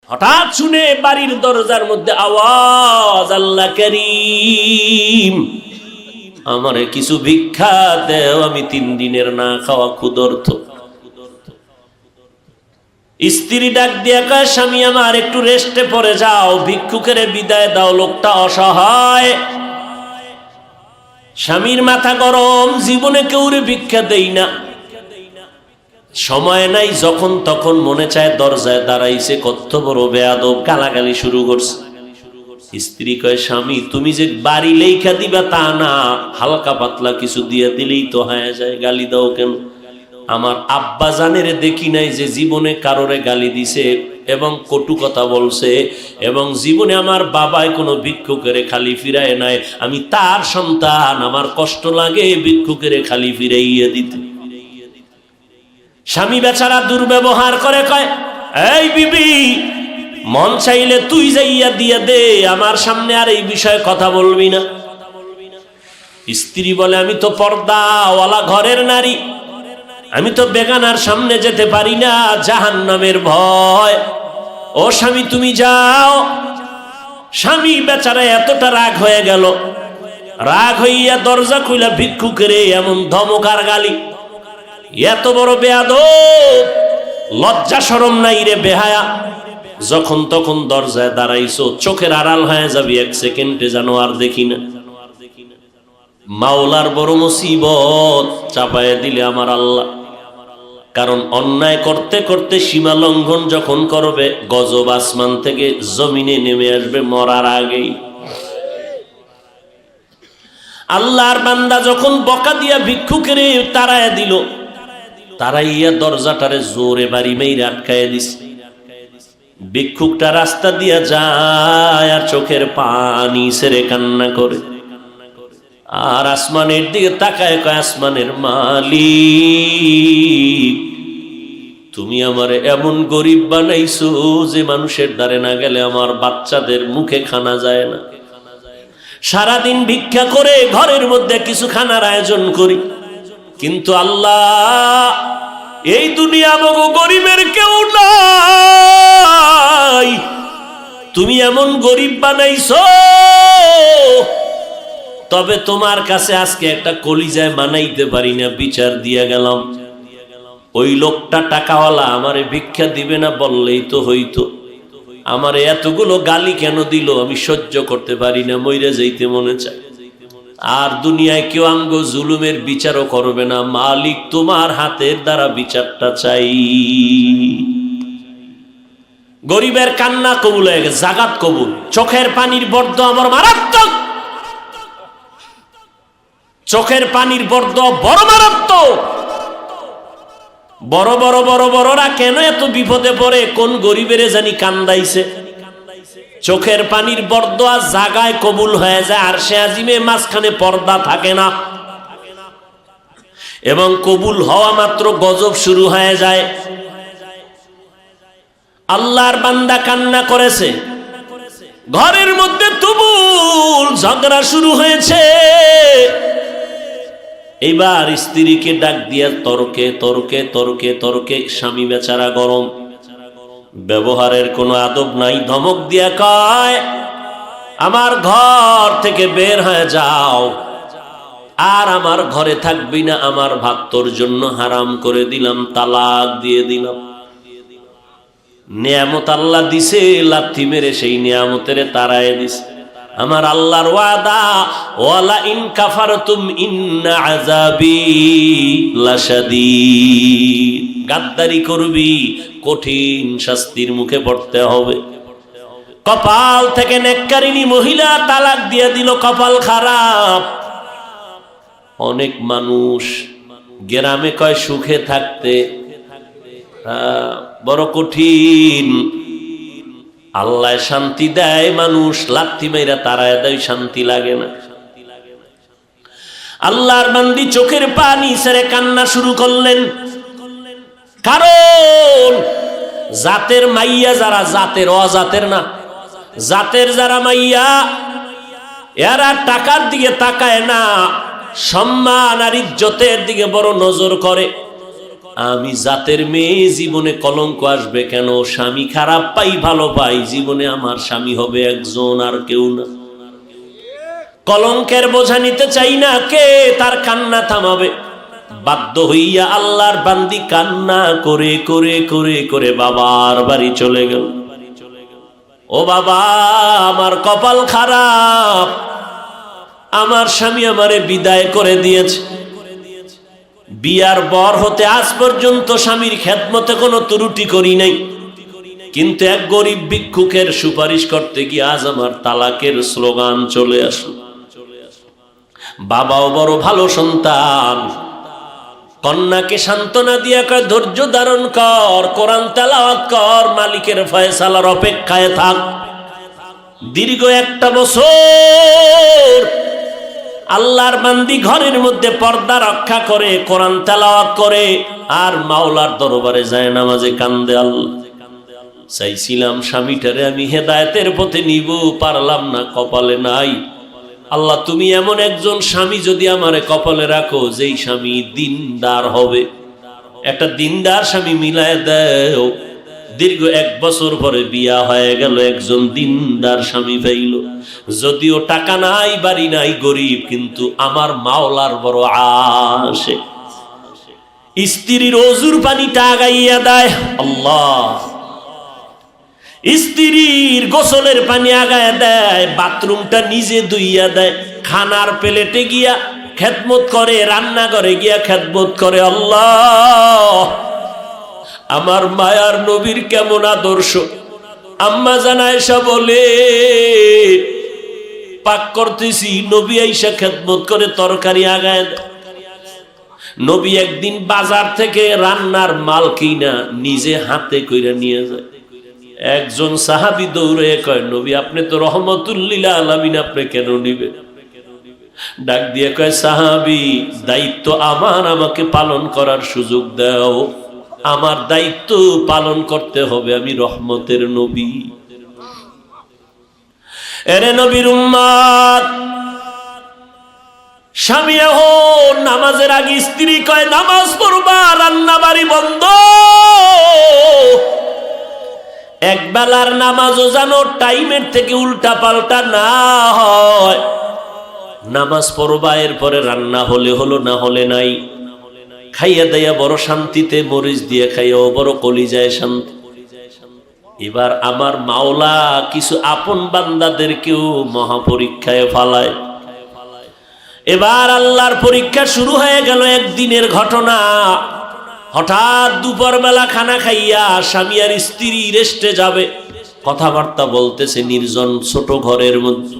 হঠাৎ শুনে বাড়ির দরজার মধ্যে আওয়াজ, আল্লাহ করিম, আমারে কিছু ভিক্ষা দেও, আমি 3 দিনের না খাওয়া ক্ষুধার্ত। স্ত্রী ডাক দিয়া কয়, স্বামী আমার একটু রেস্টে পড়ে যাও, ভিক্ষুকের বিদায় দাও, লোকটা অসহায়। স্বামীর মাথা গরম, জীবনে কেউরে ভিক্ষা দেই না, সময় নাই, যখন তখন মনে চায় দরজায় দাঁড়াইছে, কত বড় বেয়াদব, গালাগালি শুরু করছে। স্ত্রী কয়, স্বামী তুমি যে বাড়ি লেখা দিবা তা না, হালকা পাতলা কিছু দিয়ে দিলেই তো হয়ে যায়, গালি দাও কেন? আমার আব্বা জানেরে দেখি নাই যে জীবনে কারোরে গালি দিছে এবং কটু কথা বলছে, এবং জীবনে আমার বাবাই কোনো ভিক্ষুকের খালি ফিরায় নাই। আমি তার সন্তান, আমার কষ্ট লাগে ভিক্ষুকের খালি ফিরাইয়া দিতে। স্বামী বেচারা দুর্ব্যবহার করে, কয়, এই বিবি, মন চাইলে তুই যাইয়া দিয়া দে, আমার সামনে আর এই বিষয়ে কথা বলবি না। স্ত্রী বলে, আমি তো পর্দাওয়ালা ঘরের নারী, আমি তো বেগানার সামনে যেতে পারি না, জাহান্নামের ভয়। ও স্বামী তুমি যাও। স্বামী বেচারা এতটা রাগ হয়ে গেল, রাগ হইয়া দরজা খুইলা ভিক্ষুকের এমন ধমকার গালি, এত বড় বেয়াদব, লজ্জা শরম নাই রে বেহায়া, যখন তখন দরজায় দাঁড়াইছো, চোখের আড়াল হয়ে যাবি 1 সেকেন্ডে যেন আর দেখি না। মাওলার বড় মুসিবত চাপায় দিলে আমার আল্লাহ। কারণ অন্যায় করতে করতে সীমা লঙ্ঘন যখন করবে, গজব আসমান থেকে জমিনে নেমে আসবে মরার আগেই। আল্লাহর বান্দা যখন বকা দিয়া ভিক্ষুকের তাড়ায় দিল, তারাইয়া দরজাটারে জোরে বাড়ি মেরে আটকায় দিছে। ভিক্ষুকটা রাস্তা দিয়া যায় আর চোখের পানি ছেড়ে কান্না করে, আর আসমানের দিকে তাকায়, কয়, আসমানের মালিক, তুমি আমারে এমন গরিব বানাইছো যে মানুষের দ্বারে না গেলে আমার বাচ্চাদের মুখে খানা যায় না। সারাদিন ভিক্ষা করে ঘরের মধ্যে কিছু খানার আয়োজন করি, কিন্তু আল্লাহ, এই দুনিয়া মগো গরিবের কেউ নাই, তুমি এমন গরিব বানাইছো, তবে তোমার কাছে আজকে একটা কলিজায় মানাইতে পারি না, বিচার দিয়া গেলাম। ওই লোকটা টাকাওয়ালা আমারে ভিক্ষা দিবে না বললেই তো হইতো, আমারে এতগুলো গালি কেন দিল আমি সহ্য করতে পারি না, মইরা যাইতে মনে চায়। আর দুনিয়ায় কেউ আমগো জুলুমের বিচারও করবে না, মালিক তোমার হাতের দ্বারা বিচারটা চাই। গরিবের কান্না কবুল হয়ে গেছে, জাগাত কবুল। চোখের পানির বর্দ আমার মারাত্মক, চোখের পানির বর্দ বড় মারাত্মক। বড় বড় বড় বড়রা কেন এত বিপদে পড়ে, কোন গরিবের জানি কান্দাইছে। চোখের পানির বর্দোয়া জাগায় কবুল হয়ে যায়, আর সে আজিমে মাঝখানে পর্দা থাকে না, এবং কবুল হওয়া মাত্র গজব শুরু হয়ে যায়। আল্লাহর বান্দা কান্না করেছে, ঘরের মধ্যে তুমুল ঝগড়া শুরু হয়েছে। এইবার স্ত্রীকে ডাক দিয়া তর্কে তর্কে তর্কে তর্কে, স্বামী বেচারা গরম, ব্যবহারের কোনো আদব নাই, ধমক দিয়া কয়, আমার ঘর থেকে বের হয়ে যাও, আর আমার ঘরে থাকবি না, আমার ভাত তোর জন্য হারাম করে দিলাম, তালাক দিয়ে দিলাম। নিয়ামত আল্লাহ দিছে, লাথি মেরে সেই নিয়ামতের তাড়ায় দিছে। আমার আল্লাহর ওয়াদা, ওয়ালা ইন কাফারতুম ইন্না আযাবি লাশাদীদ, গাদ্দারি করবি কঠিন শাস্তির মুখে পড়তে হবে। কপাল থেকে নেককারিনী মহিলা তালাক দিয়ে দিল, কপাল খারাপ। অনেক মানুষ গ্রামে কয় সুখে থাকতে, বড় কঠিন। আল্লাহ শান্তি দেয়, মানুষ লাথি মাইরা তারায় দেয়, শান্তি লাগে না। আল্লাহর বান্দি চোখের পানি ছেড়ে কান্না শুরু করলেন, কারণ জাতের মাইয়া যারা, জাতের অজাতের না, জাতের যারা মাইয়া, এরা টাকার দিকে তাকায় না, সম্মান আর ইজ্জতের দিকে বড় নজর করে। আমি জাতের মেয়ে, জীবনে কলঙ্ক আসবে কেন? স্বামী খারাপ পাই ভালো পাই, জীবনে আমার স্বামী হবে একজন, আর কেউ না। কলঙ্কের বোঝা নিতে চাই না, কে তার কান্না থামাবে? বাধ্য হইয়া আল্লাহর বান্দি কান্না করে করে করে করে বাবার বাড়ি চলে গেল। ও বাবা, আমার কপাল খারাপ, আমার স্বামী আমারে বিদায় করে দিয়েছে। বিয়ার বর হতে আজ পর্যন্ত স্বামীর খেদমতে কোনো ত্রুটি করি নাই, কিন্তু এক গরিব ভিক্ষুকের সুপারিশ করতে গিয়ে আজ আমার তালাকের স্লোগান চলে আসলো। বাবাও বড় ভালো সন্তান, কন্যাকে সান্ত্বনা দিয়ে কয় ধৈর্য ধারণ কর, কোরআন তেলাওয়াত কর, মালিকের ফয়সালার অপেক্ষায় থাক। দীর্ঘ 1 বছর আল্লাহর বান্দি ঘরের মধ্যে পর্দা রক্ষা করে, কোরআন তেলাওয়াত করে, আর মাওলার দরবারে যায় নামাজে কান্দে। আল্লাহ, চাইছিলাম স্বামীটারে আমি হেদায়েতের পথে নিব, পারলাম না, কপালে নাই। আল্লাহ, তুমি এমন একজন স্বামী যদি আমারে কপালে রাখো, যেই স্বামী দিনদার হবে, একটা দিনদার স্বামী মিলায় দাও। দীর্ঘ 1 বছর পরে বিয়া হয়ে গেল, একজন দিনদার স্বামী পাইল। যদিও টাকা নাই, বাড়ি নাই, গরিব, কিন্তু আমার মাওলার বড় আশে। স্ত্রীর ওজুর পানিটা আগাইয়া দেয় আল্লাহ, স্ত্রীর গোসলের পানি আগায় দেয়, বাথরুমটা নিজে ধুইয়া দেয়, খানার প্লেটে গিয়া খেদমত করে, রান্নাঘরে গিয়া খেদমত করে। আল্লাহ, আমার মায়ার নবীর কেমন আদর্শ! আম্মা জান আয়েশা বলে, পাক করতেছি, নবী আয়েশা খেদমত করে, তরকারি আগায় দেয়। নবী একদিন বাজার থেকে রান্নার মাল কিনা নিজে হাতে কইরা নিয়ে যায়। একজন সাহাবী দৌড়ে কয়, নবী আপনি তো রহমতুল্লিল আলামিন, আপনি কেন নিবে? ডাক দিয়ে কয়, সাহাবী, দায়িত্ব আমার, আমাকে পালন করার সুযোগ দাও, আমার দায়িত্ব পালন করতে হবে, আমি রহমতের নবী। এরে নবীর উম্মত, স্বামী এখন নামাজের আগে স্ত্রী কয় নামাজ পড়বা, রান্না বাড়ি বন্ধ। একবেলার নামাজও জানো টাইমের থেকে উল্টা পাল্টা না হয়। নামাজ পড়বা, এরপরে রান্না হলে হলো, না হলে নাই। খাইয়া দাইয়া বড় শান্তিতে, মরিচ দিয়ে খাইয়াও বড় কলিজায় শান্তি। এবার আমার মাওলা কিছু আপন বান্দাদেরকেও মহাপরীক্ষায় ফালায়। এবার আল্লাহর পরীক্ষা শুরু হয়ে গেল। একদিনের ঘটনা, হঠাৎ দুপুর বেলা খানা খাইয়া স্বামী আর স্ত্রী রেস্টে যাবে, কথাবার্তা বলতেছে নির্জন ছোট ঘরের মধ্যে।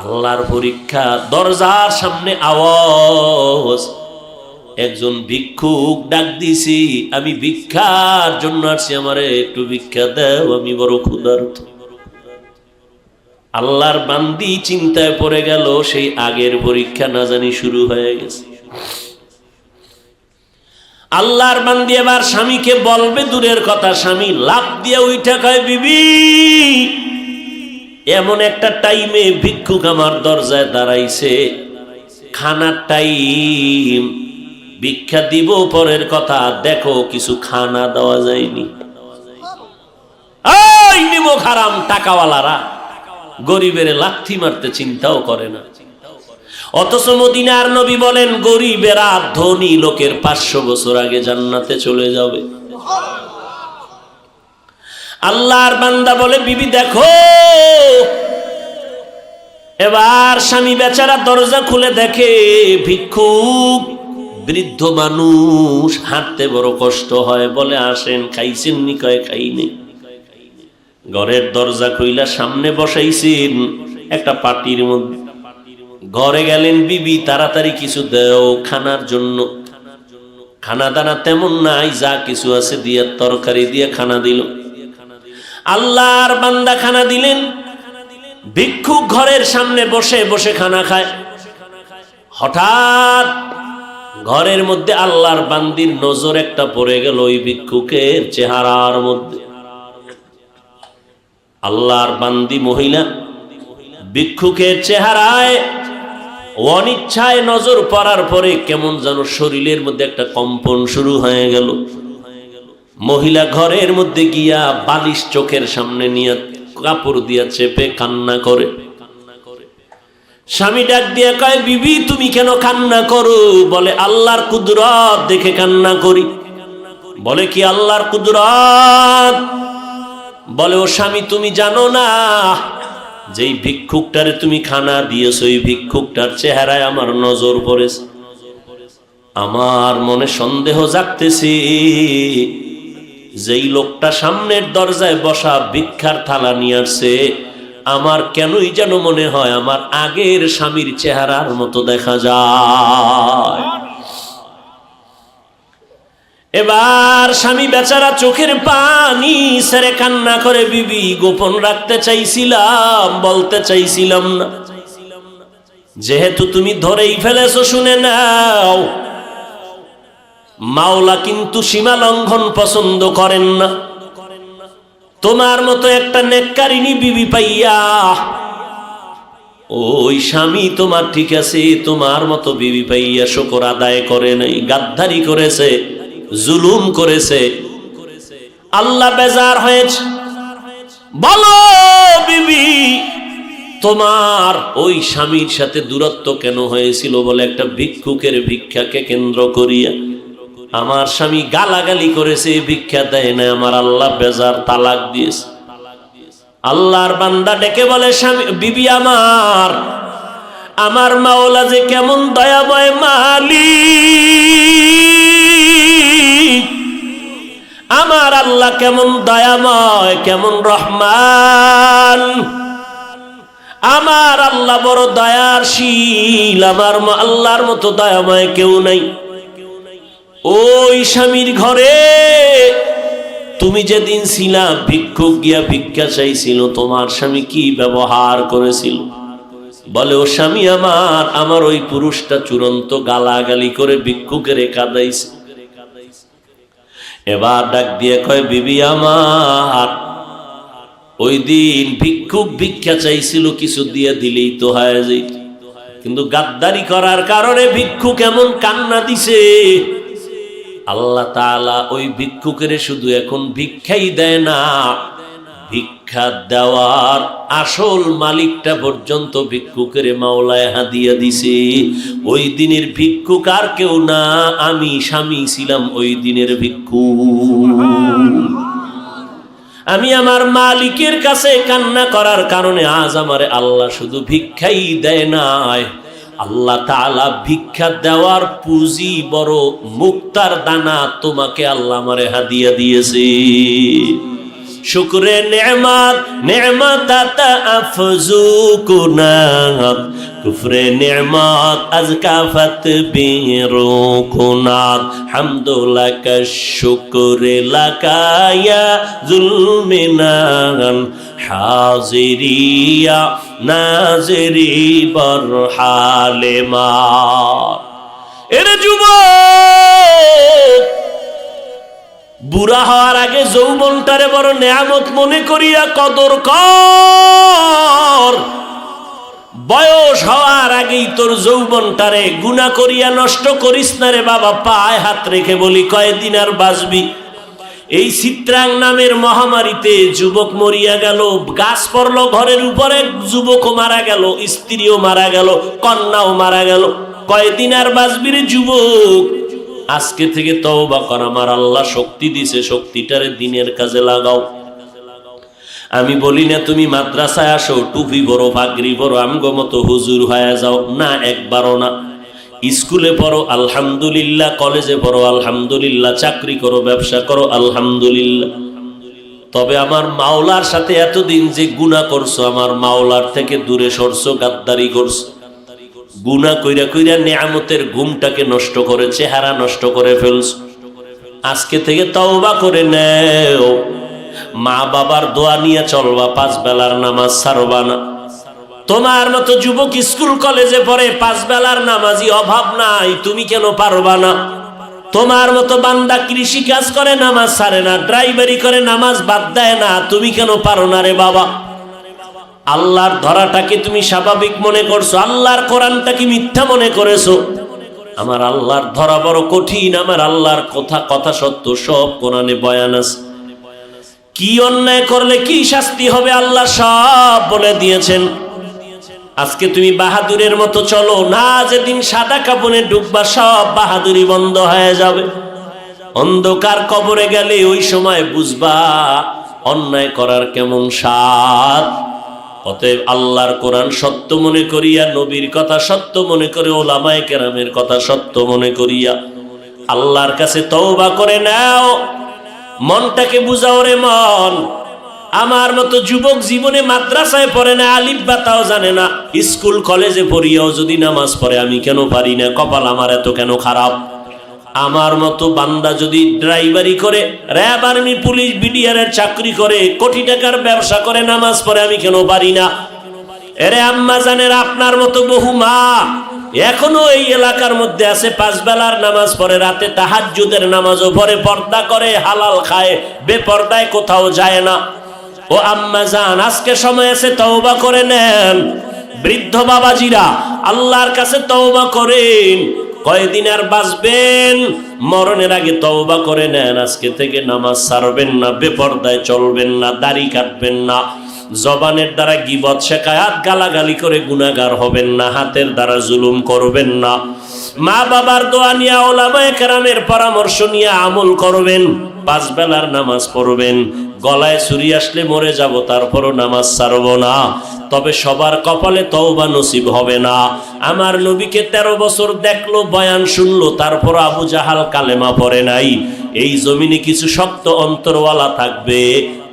আল্লাহর পরীক্ষা, দরজার সামনে আওয়াজ, একজন ভিক্ষুক ডাক দিছি, আমি ভিক্ষার জন্য আসছি, আমারে একটু ভিক্ষা দাও, আমি বড় ক্ষুধার্ত। আল্লাহর বান্দি চিন্তায় পড়ে গেল, সেই আগের পরীক্ষা না জানি শুরু হয়ে গেছে। আল্লাহর বান্দি এবার স্বামীকে বলবে দূরের কথা, স্বামী লাফ দিয়ে উইঠা কয়, বিবি, এমন একটা টাইমে ভিক্ষুক আমার দরজায় দাঁড়াইছে, খানার টাইম, ভিক্ষা দিব পরের কথা, দেখো কিছু খানা দেওয়া যায়নি। এই নিমক হারাম টাকাওয়ালারা গরিবের লাথি মারতে চিন্তাও করে না। অথচ মদিনার নবী বলেন, গরিবেরা ধনী লোকের 500 বছর আগে জান্নাতে চলে যাবে। আল্লাহর বান্দা বলে, বিবি দেখো। এবার স্বামী বেচারা দরজা খুলে দেখে ভিক্ষুক, বৃদ্ধ মানুষ, হাঁটতে বড় কষ্ট হয়। বলে, আসেন, খাইছেন নি? কয়, খাইনি। ঘরের দরজা খুইলা সামনে বসাইছেন একটা পাটির মধ্যে। ঘরে গেলেন, বিবি তাড়াতাড়ি কিছু দাও খানার জন্য। খানা দানা তেমন নাই, যা কিছু আছে দিয়ে তরকারি দিয়ে খানা দিল। আল্লাহর বান্দা খানা দিলেন। ভিক্ষুক ঘরের সামনে বসে বসে খানা খায়। হঠাৎ ঘরের মধ্যে আল্লাহর বান্দির নজর একটা পড়ে গেল ওই ভিক্ষুকের চেহারার মধ্যে। আল্লাহর বান্দি মহিলা ভিক্ষুকের চেহারায় অনিচ্ছায় নজর পড়ার পরে কেমন যেন শরীরের মধ্যে একটা কম্পন শুরু হয়ে গেল। মহিলা ঘরের মধ্যে গিয়া বালিশ চোখের সামনে নিয়ে কাপড় দিয়া চেপে কান্না করে। স্বামী ডাক দিয়ে কয়, বিবি তুমি কেন কান্না করো? বলে, আল্লাহর কুদরত দেখে কান্না করি। বলে, কি আল্লাহর কুদরত? বলে, ও স্বামী তুমি জানো না যেই ভিক্ষুকটারে তুমি খানা দিয়েছো, ওই ভিক্ষুকটার চেহারায় আমার নজর পড়েছে। আমার মনে সন্দেহ জাগতেছে, যেই লোকটা সামনের দরজায় বসা ভিক্ষার থালা নিয়ে আসছে, আমার কেনই যেন মনে হয় আমার আগের স্বামীর চেহারার মতো দেখা যায়। এবার স্বামী বেচারা চোখের পানি ছেড়ে কান্না করে, বিবি গোপন রাখতে চাইছিলাম, বলতে চাইছিলাম না, যেহেতু তুমি ধরেই ফেলেছো শুনে নাও, মাওলা কিন্তু সীমা লঙ্ঘন পছন্দ করেন না। তোমার মতো একটা নেককারিনী বিবি পাইয়া ওই স্বামী তোমার ঠিক আছে, তোমার মতো বিবি পাইয়া শুকর আদায় করে নাই, গাদ্দারি করেছে, জুলুম করেছে, আল্লাহ বেজার হয়েছে। বলো বিবি, তোমার ওই স্বামীর সাথে দূরত্ব কেন হয়েছিল? বলে, একটা ভিক্ষুকের ভিক্ষাকে কেন্দ্র করিয়া আমার স্বামী গালাগালি করেছে, ভিক্ষা দেয় না, আমার আল্লাহ বেজার, তালাক দিয়েছে। আল্লাহর বান্দা ডেকে বলে, স্বামী বিবি আমার মাওলা যে কেমন দয়াময় মালিক, আমার আল্লাহ কেমন দয়াময়, কেমন রহমান, আমার আল্লাহ বড় দয়াশীল, আমার আল্লাহর মতো দয়াময় কেউ নাই। ওই স্বামীর ঘরে তুমি যেদিন ছিলা, ভিক্ষুক গিয়া ভিক্ষা চাইছিল, তোমার স্বামী কি ব্যবহার করেছিল? বলে, ও স্বামী আমার ওই পুরুষটা চূড়ান্ত গালাগালি করে ভিক্ষুকের কাঁদাইছে। এবার ডাক দিয়ে কয়, বিবি ওই দিন ভিক্ষুক ভিক্ষা চাইছিল, কিছু দিয়ে দিলেই তো হয়ে যেত, কিন্তু গাদ্দারি করার কারণে ভিক্ষুক এমন কান্না দিছে, আল্লাহ তাআলা ওই ভিক্ষুকের শুধু এখন ভিক্ষাই দেয় না, ভিক্ষা দেওয়ার আসল মালিকটা পর্যন্ত ভিক্ষুকের মাওলায় হাদিয়া দিছে। ওই দিনের ভিক্ষুক আর কেউ না, আমি স্বামী ছিলাম ওই দিনের ভিক্ষুক। আমি আমার মালিকের কাছে কান্না করার কারণে আজ আমারে আল্লাহ শুধু ভিক্ষাই দেয় নাই, আল্লাহ তাআলা ভিক্ষা দেওয়ার পুঁজি বড় মুক্তার দানা তোমাকে আল্লাহ আমারে হাদিয়া দিয়েছে। শুকরে নেমাত নেমাত আফজু কুনাত, কুফরে নেমাত আজকাফত বিরু কুনাত, হামদুলাকা শুকরে লাকায়া জুলমিনান, হাজিরিয়া নাজরি বরহালে মা। এর যুবক, বুড়া হওয়ার আগে যৌবনটারে বড় নেয়ামত মনে করিয়া কদর কর। বয়স হওয়ার আগেই তোর যৌবনটারে গুনাহ করিয়া নষ্ট করিস না রে বাবা। পায়ে হাত রেখে বলি, কয়দিন আর বাঁচবি? এই চিত্রাং নামের মহামারীতে যুবক মরিয়া গেল, গাছ পড়লো ঘরের উপরে, যুবকও মারা গেল, স্ত্রীও মারা গেল, কন্যাও মারা গেল। কয়দিন আর বাঁচবি রে যুবক? আজকে থেকে তওবা কর, আমার আল্লাহ শক্তি দিছে, শক্তিটারে দিনের কাজে লাগাও। আমি বলি না তুমি মাদ্রাসায় আসো, টুপি পরো, পাগড়ি পরো, আমগো মতো হুজুর হয়ে যাও, না, একবারও না। স্কুলে পড়ো আলহামদুলিল্লাহ, কলেজে পড়ো আলহামদুলিল্লাহ, চাকরি করো, ব্যবসা করো আলহামদুলিল্লাহ। তবে আমার মাওলার সাথে এতদিন যে গুনাহ করছো, আমার মাওলার থেকে দূরে সরছো, গাদ্দারি করছো, গুনাহ কইরা কইরা নিয়ামতের ঘুমটাকে নষ্ট করে, চেহারা নষ্ট করে ফেলছো। আজকে থেকে তওবা করে নেও, মা বাবার দোয়া নিয়ে চলবা, 5 বেলার নামাজ ছাড়বা না। তোমার মতো যুবক স্কুল কলেজে পড়ে, 5 বেলার নামাজি অভাব নাই, তুমি কেন পারবা না? তোমার মতো বান্দা কৃষি কাজ করে, নামাজ ছাড়ে না, ড্রাইভারি করে, নামাজ বাদ দেয় না, তুমি কেন পারো না রে বাবা? আল্লাহর ধরাটাকে তুমি স্বাভাবিক মনে করছো, আল্লাহর কোরআনটাকে মিথ্যা মনে করেছো। আমার আল্লাহর ধরা বড় কঠিন, আমার আল্লাহর কথা সত্য, সব কোরআনে বয়ান আছে। কি অন্যায় করলে কি শাস্তি হবে আল্লাহ সব বলে দিয়েছেন। আজকে তুমি বাহাদুরের মতো চলো না, যেদিন সাদা কাপড়ে ডুববা সব বাহাদুরি বন্ধ হয়ে যাবে। অন্ধকার কবরে গেলে ওই সময় বুঝবা অন্যায় করার কেমন স্বাদ। অতএব আল্লাহর কোরআন সত্য মনে করিয়া, নবীর কথা সত্য মনে করে, ওলামায়ে কেরামের কথা সত্য মনে করিয়া আল্লাহর কাছে তওবা করে নাও। মনটাকে বুঝাও রে মন, আমার মতো যুবক জীবনে মাদ্রাসায় পড়ে না, আলিফ বা তাও জানে না, স্কুল কলেজে পড়িয়াও যদি নামাজ পড়ে আমি কেন পারি না? কপাল আমার এত কেন খারাপ? আমার মতো বান্দা যদি ড্রাইভারি করে, র্যাব, আর্মি, পুলিশ, বিডিআরের চাকরি করে, কোটি টাকার ব্যবসা করে, নামাজ পড়ে আমি কেন পারি না? এরে আম্মা জানের, আপনার মতো বহু মা এখনো এই এলাকার মধ্যে আছে, 5 বেলার নামাজ পড়ে, রাতে তাহাজ্জুদের নামাজও পড়ে, পর্দা করে, হালাল খায়, বেপর্দায় কোথাও যায় না। ও আম্মা জান, আজকে সময় আছে, তওবা করে নেন। বৃদ্ধ বাবাজিরা আল্লাহর কাছে তওবা করেন। কয়দিন আর বাঁচবেন? মরণের আগে তওবা করে নেন। আজকে থেকে নামাজ ছাড়বেন না, বেপর্দায় চলবেন না, দাড়ি কাটবেন না, জবানের দ্বারা গীবত শেখায়াত গালাগালি করে গুনাহগার হবেন না, হাতের দ্বারা জুলুম করবেন না, মা বাবার দোয়া নিয়ে, ওলামায়ে কেরামের পরামর্শ নিয়ে আমল করবেন, 5 বেলার নামাজ পড়বেন। গলায় ছুরি আসলে মরে যাব, তারপরও নামাজ ছাড়ব না। তবে সবার কপালে তওবা নসিব হবে না। আমার নবীকে 13 বছর দেখলো, বয়ান শুনলো, তারপর আবু জাহাল কালেমা পড়ে নাই। এই জমিনে কিছু শক্ত অন্তরওয়ালা থাকবে,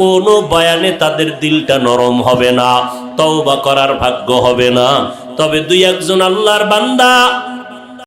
কোনো বয়ানে তাদের দিলটা নরম হবে না, তওবা করার ভাগ্য হবে না। তবে 2-1 জন আল্লাহর বান্দা